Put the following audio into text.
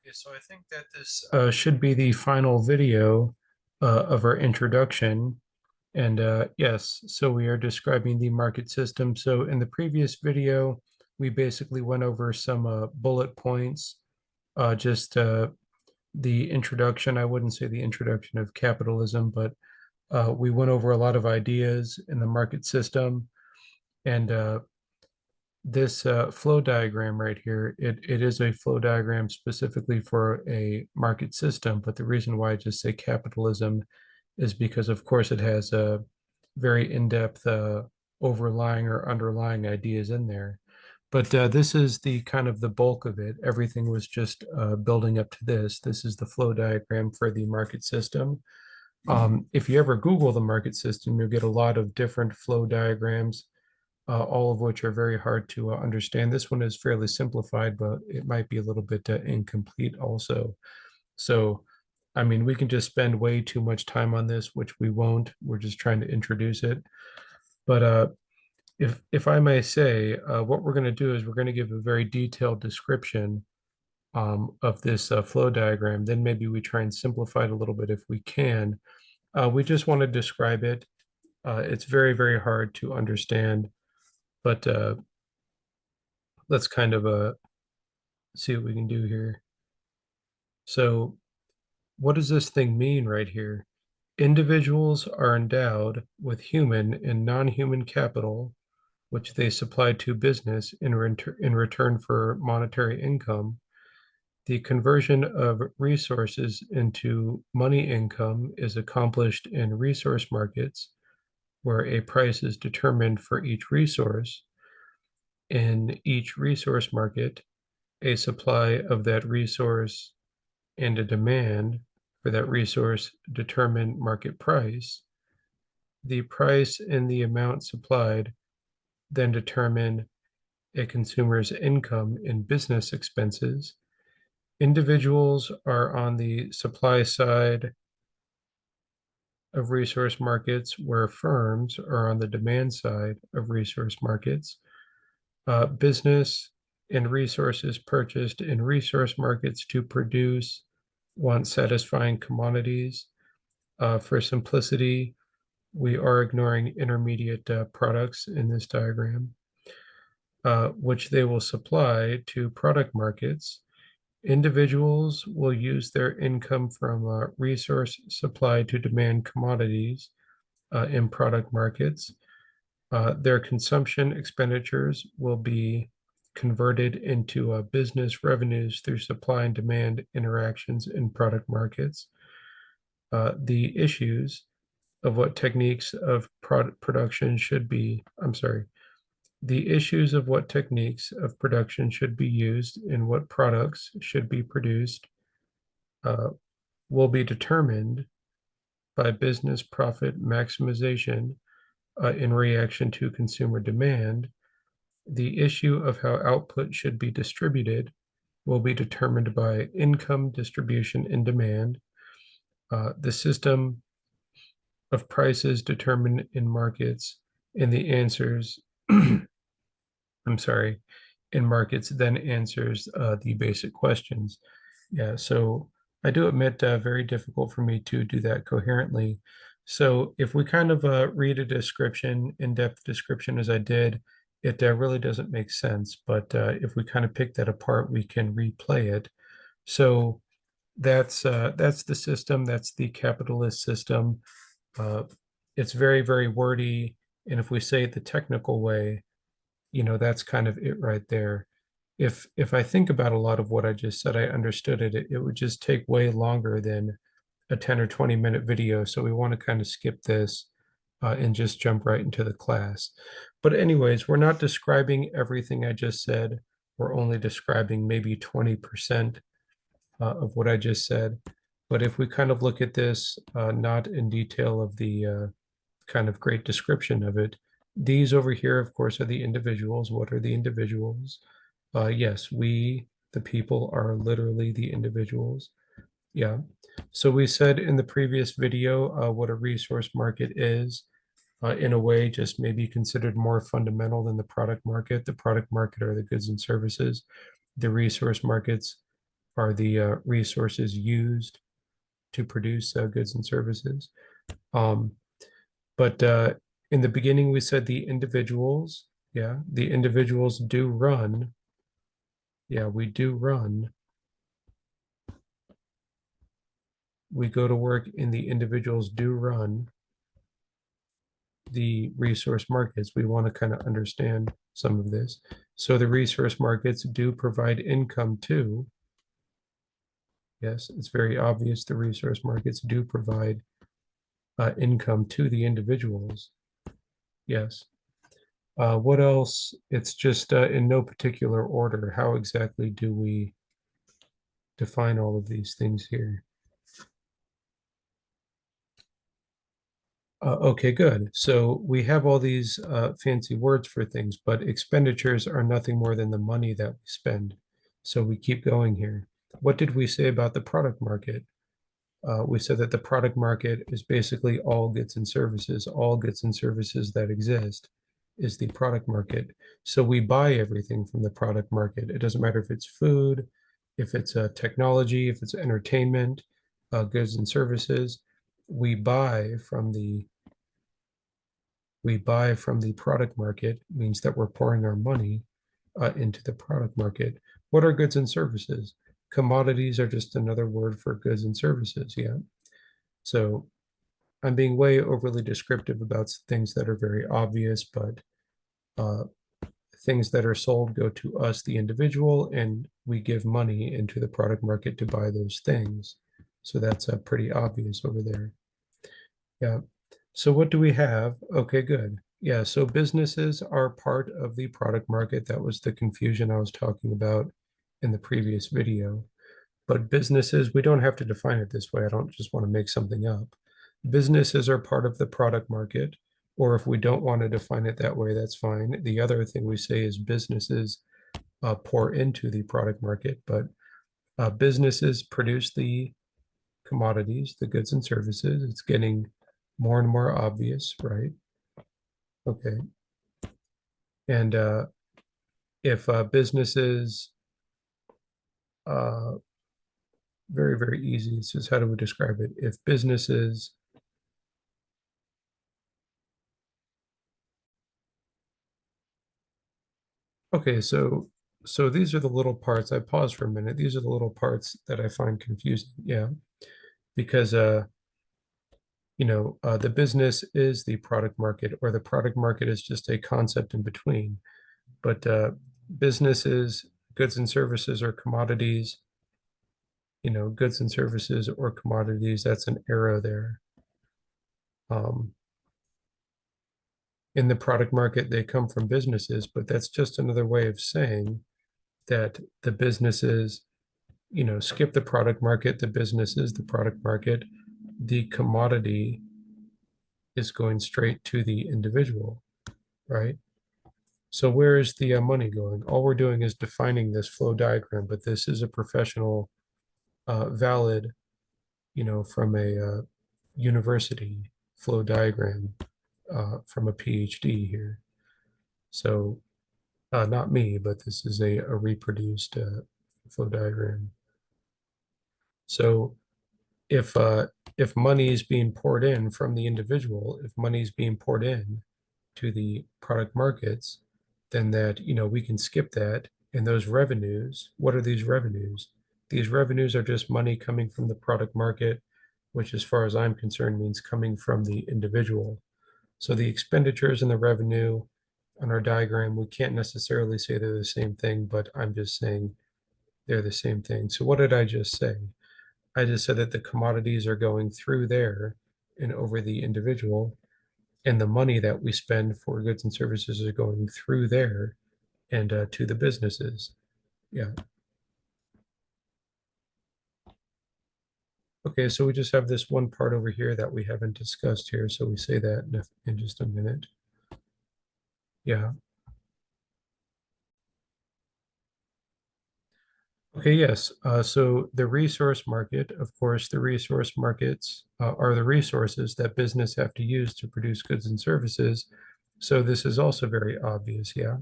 Okay, so I think that this should be the final video of our introduction. And yes, so we are describing the market system. So in the previous video, we basically went over some bullet points, just the introduction. I wouldn't say the introduction of capitalism, but we went over a lot of ideas in the market system. And this flow diagram right here, it is a flow diagram specifically for a market system, but the reason why I just say capitalism is because, of course, it has a very in-depth overlying or underlying ideas in there. But this is the kind of the bulk of it. Everything was just building up to this. This is the flow diagram for the market system. If you ever Google the market system, you'll get a lot of different flow diagrams, all of which are very hard to understand. This one is fairly simplified, but it might be a little bit incomplete also. So, I mean, we can just spend way too much time on this, which we won't. We're just trying to introduce it. But if I may say, what we're going to do is we're going to give a very detailed description of this flow diagram. Then maybe we try and simplify it a little bit if we can. We just want to describe it. It's very, very hard to understand, but let's kind of see what we can do here. So, what does this thing mean right here? Individuals are endowed with human and non-human capital, which they supply to business in return for monetary income. The conversion of resources into money income is accomplished in resource markets, where a price is determined for each resource. In each resource market, a supply of that resource and a demand for that resource determine market price. The price and the amount supplied then determine a consumer's income and business expenses. Individuals are on the supply side of resource markets, where firms are on the demand side of resource markets. Business and resources purchased in resource markets to produce want satisfying commodities. For simplicity, we are ignoring intermediate products in this diagram, which they will supply to product markets. Individuals will use their income from resource supply to demand commodities in product markets. Their consumption expenditures will be converted into business revenues through supply and demand interactions in product markets. The issues of what techniques of production should be, I'm sorry, the issues of what techniques of production should be used and what products should be produced uh, will be determined by business profit maximization in reaction to consumer demand. The issue of how output should be distributed will be determined by income distribution and demand. The system of prices determined in markets and the answers, I'm sorry, in markets then answers the basic questions. Yeah, so I do admit very difficult for me to do that coherently. So if we kind of read a description, in-depth description as I did, it really doesn't make sense. But if we kind of pick that apart, we can replay it. So that's the system. That's the capitalist system. Uh, it's very, very wordy. And if we say it the technical way, that's kind of it right there. If I think about a lot of what I just said, I understood it, it would just take way longer than a 10 or 20-minute video. So we want to kind of skip this and just jump right into the class. But anyways, we're not describing everything I just said. We're only describing maybe 20% of what I just said. But if we kind of look at this, not in detail of the kind of great description of it, these over here, of course, are the individuals. What are the individuals? Yes, we, the people, are literally the individuals. Yeah. So we said in the previous video what a resource market is, in a way, just maybe considered more fundamental than the product market. The product market are the goods and services. The resource markets are the resources used to produce goods and services. Um, but in the beginning, we said the individuals, yeah, the individuals do run. Yeah, we do run. We go to work and the individuals do run the resource markets. We want to kind of understand some of this. So the resource markets do provide income too. Yes, it's very obvious the resource markets do provide income to the individuals. Yes. What else? It's just in no particular order. How exactly do we define all of these things here? Okay, good. So we have all these fancy words for things, but expenditures are nothing more than the money that we spend. So we keep going here. What did we say about the product market? We said that the product market is basically all goods and services. All goods and services that exist is the product market. So we buy everything from the product market. It doesn't matter if it's food, if it's technology, if it's entertainment, goods and services. We buy from the product market, means that we're pouring our money into the product market. What are goods and services? Commodities are just another word for goods and services. Yeah. So I'm being way overly descriptive about things that are very obvious, but uh, things that are sold go to us, the individual, and we give money into the product market to buy those things. So that's pretty obvious over there. Yeah. So what do we have? Okay, good. Yeah, so businesses are part of the product market. That was the confusion I was talking about in the previous video. But businesses, we don't have to define it this way. I don't just want to make something up. Businesses are part of the product market, or if we don't want to define it that way, that's fine. The other thing we say is businesses pour into the product market, but businesses produce the commodities, the goods and services. It's getting more and more obvious, right? Okay. And if businesses, uh, very, very easy. It's just how do we describe it? If businesses, okay, so these are the little parts. I pause for a minute. These are the little parts that I find confusing. Yeah, because the business is the product market, or the product market is just a concept in between. But businesses, goods and services, or commodities, goods and services or commodities, that's an arrow there. Um, in the product market, they come from businesses, but that's just another way of saying that the businesses, skip the product market, the business is the product market, the commodity is going straight to the individual, right? So where is the money going? All we're doing is defining this flow diagram, but this is a professional, valid, from a university flow diagram from a PhD here. So not me, but this is a reproduced flow diagram. So if money is being poured in from the individual, if money is being poured in to the product markets, then that, we can skip that. And those revenues, what are these revenues? These revenues are just money coming from the product market, which as far as I'm concerned means coming from the individual. So the expenditures and the revenue on our diagram, we can't necessarily say they're the same thing, but I'm just saying they're the same thing. So what did I just say? I just said that the commodities are going through there and over the individual, and the money that we spend for goods and services are going through there and to the businesses. Yeah. Okay, so we just have this one part over here that we haven't discussed here. So we say that in just a minute. Yeah. Okay, yes. So the resource market, of course, the resource markets are the resources that business have to use to produce goods and services. So this is also very obvious, yeah.